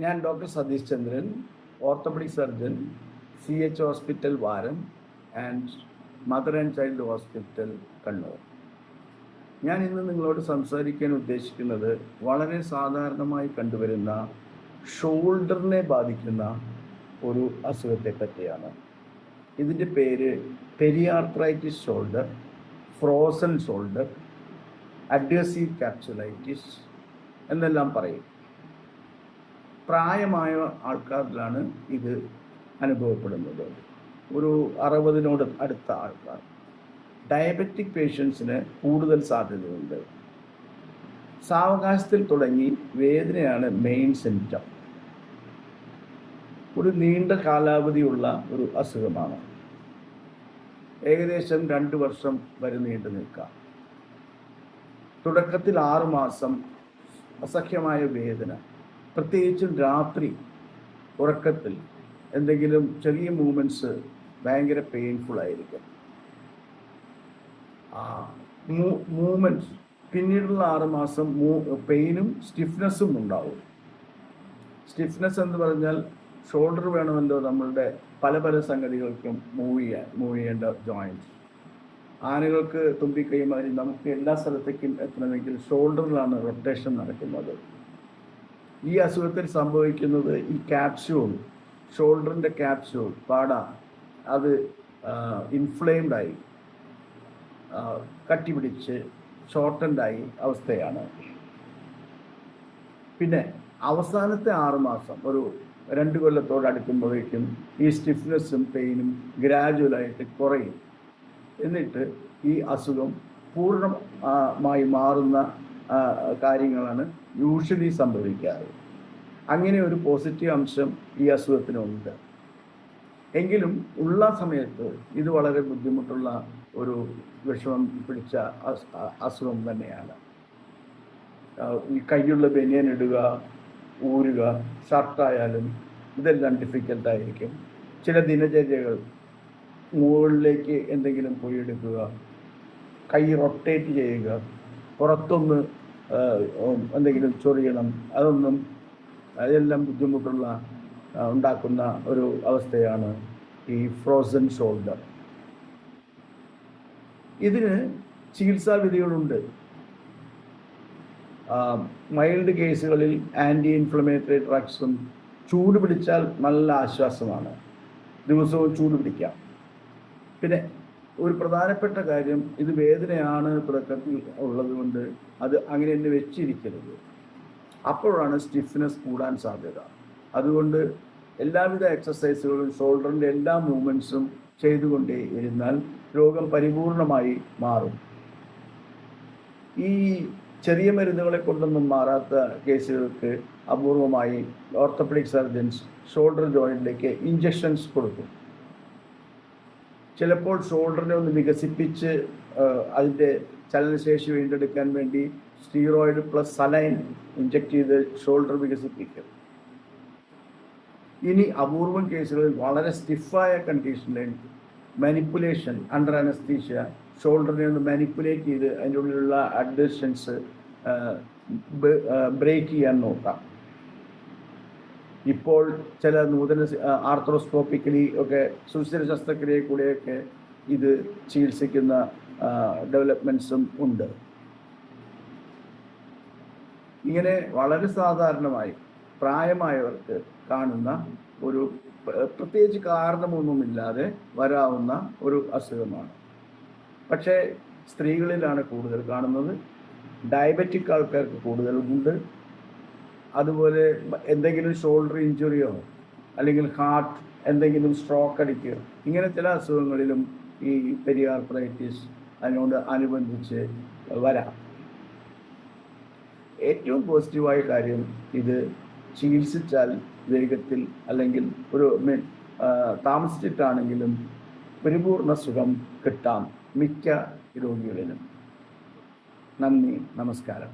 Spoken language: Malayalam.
ഞാൻ doctor Satheesh Chandran, orthopaedic surgeon, CH hospital വാരം and mother and child hospital Kannur. ഞാൻ ഇന്ന് നിങ്ങളോട് സംസാരിക്കാൻ ഉദ്ദേശിക്കുന്നത് വളരെ സാധാരണമായി കണ്ടുവരുന്ന ഷോൾഡറിനെ ബാധിക്കുന്ന ഒരു അസുഖത്തെ പറ്റിയാണ്. ഇതിൻ്റെ പേര് periarthritis shoulder, frozen shoulder, adhesive ക്യാപ്സുലൈറ്റിസ് എന്നെല്ലാം പറയും. പ്രായമായ ആൾക്കാരിലാണ് ഇത് അനുഭവപ്പെടുന്നത്. ഒരു 60 അടുത്ത ആൾക്കാർ. ഡയബറ്റിക് പേഷ്യൻസിന് കൂടുതൽ സാധ്യതയുണ്ട്. സാവകാശത്തിൽ തുടങ്ങി വേദനയാണ് മെയിൻ സിംറ്റം. ഒരു നീണ്ട കാലാവധിയുള്ള ഒരു അസുഖമാണ്. ഏകദേശം 2 വർഷം വരെ നീണ്ടു നിൽക്കാം. തുടക്കത്തിൽ 6 മാസം അസഹ്യമായ വേദന, പ്രത്യേകിച്ചും രാത്രി ഉറക്കത്തിൽ എന്തെങ്കിലും ചെറിയ മൂവ്മെൻറ്റ്സ് ഭയങ്കര പെയിൻഫുൾ ആയിരിക്കും. മൂവ്മെൻറ്റ്സ് പിന്നീടുള്ള 6 മാസം പെയിനും സ്റ്റിഫ്നെസ്സും ഉണ്ടാവും. സ്റ്റിഫ്നെസ് എന്ന് പറഞ്ഞാൽ ഷോൾഡർ വേണമല്ലോ നമ്മളുടെ പല പല സംഗതികൾക്കും മൂവ് ചെയ്യേണ്ട ജോയിൻറ്റ്സ്. ആനകൾക്ക് തുമ്പിക്കൈമാരി നമുക്ക് എല്ലാ സ്ഥലത്തേക്കും എത്തണമെങ്കിൽ ഷോൾഡറിലാണ് റൊട്ടേഷൻ നടക്കുന്നത്. ഈ അസുഖത്തിൽ സംഭവിക്കുന്നത് ഈ ക്യാപ്സ്യൂൾ, ഷോൾഡറിൻ്റെ ക്യാപ്സ്യൂൾ പാട അത് ഇൻഫ്ലെയിംഡായി കട്ടിപിടിച്ച് ഷോർട്ടൻഡായി അവസ്ഥയാണ്. പിന്നെ അവസാനത്തെ 6 മാസം ഒരു 2 കൊല്ലത്തോടടുക്കുമ്പോഴേക്കും ഈ സ്റ്റിഫ്നെസ്സും പെയിനും ഗ്രാജുവലായിട്ട് കുറയും. എന്നിട്ട് ഈ അസുഖം പൂർണ്ണമായി മാറുന്ന കാര്യങ്ങളാണ് യൂഷ്വലി സംഭവിക്കാറ്. അങ്ങനെ ഒരു പോസിറ്റീവ് അംശം ഈ അസുഖത്തിനുണ്ട്. എങ്കിലും ഉള്ള സമയത്ത് ഇത് വളരെ ബുദ്ധിമുട്ടുള്ള ഒരു വിഷമം പിടിച്ച അസുഖം തന്നെയാണ്. ഈ കയ്യുള്ള ബനിയൻ ഇടുക, ഊരുക, ഷർട്ടായാലും ഇതെല്ലാം ഡിഫിക്കൽട്ടായിരിക്കും. ചില ദിനചര്യകൾ മുകളിലേക്ക് എന്തെങ്കിലും പോയി എടുക്കുക, കൈ റൊട്ടേറ്റ് ചെയ്യുക, പുറത്തൊന്ന് എന്തെങ്കിലും ചൊറിയണം, അതെല്ലാം ബുദ്ധിമുട്ടുള്ള ഉണ്ടാക്കുന്ന ഒരു അവസ്ഥയാണ് ഈ ഫ്രോസൺ ഷോൾഡർ. ഇതിന് ചികിത്സാ വിധികളുണ്ട്. മൈൽഡ് കേസുകളിൽ ആൻറ്റി ഇൻഫ്ലമേറ്ററി ഡ്രഗ്സും, ചൂട് പിടിച്ചാൽ നല്ല ആശ്വാസമാണ്, ദിവസവും ചൂട് പിടിക്കാം. പിന്നെ ഒരു പ്രധാനപ്പെട്ട കാര്യം, ഇത് വേദനയാണ് തുടക്കത്തിൽ ഉള്ളത് കൊണ്ട് അത് അങ്ങനെ തന്നെ വെച്ചിരിക്കരുത്. അപ്പോഴാണ് സ്റ്റിഫ്നെസ് കൂടാൻ സാധ്യത. അതുകൊണ്ട് എല്ലാവിധ എക്സസൈസുകളും ഷോൾഡറിൻ്റെ എല്ലാ മൂവ്മെൻറ്റ്സും ചെയ്തുകൊണ്ടേ ഇരുന്നാൽ രോഗം പരിപൂർണമായി മാറും. ഈ ചെറിയ മരുന്നുകളെ കൊണ്ടൊന്നും മാറാത്ത കേസുകൾക്ക് അപൂർവമായി ഓർത്തോപെഡിക് സർജൻസ് ഷോൾഡർ ജോയിൻറ്റിലേക്ക് ഇഞ്ചക്ഷൻസ് കൊടുക്കും. ചിലപ്പോൾ ഷോൾഡറിനെ ഒന്ന് വികസിപ്പിച്ച് അതിൻ്റെ ചലനശേഷി വീണ്ടെടുക്കാൻ വേണ്ടി സ്റ്റീറോയിഡ് പ്ലസ് സലൈൻ ഇഞ്ചക്ട് ചെയ്ത് ഷോൾഡർ വികസിപ്പിക്കും. ഇനി അപൂർവം കേസുകളിൽ വളരെ സ്റ്റിഫായ കണ്ടീഷനിൽ മാനിപ്പുലേഷൻ അണ്ടർ അനസ്തീഷ്യ ഷോൾഡറിനെ ഒന്ന് മാനിപ്പുലേറ്റ് ചെയ്ത് അതിൻ്റെ ഉള്ളിലുള്ള അഡ്ഹഷൻസ് ബ്രേക്ക് ചെയ്യാൻ നോക്കാം. ഇപ്പോൾ ചില നൂതന ആർത്രോസ്കോപ്പിക്കലി ഒക്കെ സുസ്ഥിര ശസ്ത്രക്രിയയിൽ കൂടെയൊക്കെ ഇത് ചികിത്സിക്കുന്ന ഡെവലപ്മെൻറ്റ്സും ഉണ്ട്. ഇങ്ങനെ വളരെ സാധാരണമായി പ്രായമായവർക്ക് കാണുന്ന ഒരു പ്രത്യേകിച്ച് കാരണമൊന്നുമില്ലാതെ വരാവുന്ന ഒരു അസുഖമാണ്. പക്ഷേ സ്ത്രീകളിലാണ് കൂടുതൽ കാണുന്നത്. ഡയബറ്റിക് ആൾക്കാർക്ക് കൂടുതലുണ്ട്. അതുപോലെ എന്തെങ്കിലും ഷോൾഡർ ഇഞ്ചുറിയോ അല്ലെങ്കിൽ ഹാർട്ട് എന്തെങ്കിലും സ്ട്രോക്ക് അടിക്കുകയോ ഇങ്ങനെ ചില അസുഖങ്ങളിലും ഈ പെരിയാർത്രൈറ്റിസ് അതിനോട് അനുബന്ധിച്ച് വരാം. ഏറ്റവും പോസിറ്റീവായ കാര്യം, ഇത് ചികിത്സിച്ചാൽ വേഗത്തിൽ അല്ലെങ്കിൽ താമസിച്ചിട്ടാണെങ്കിലും പരിപൂർണ സുഖം കിട്ടാം മിക്ക രോഗികളിലും. നന്ദി, നമസ്കാരം.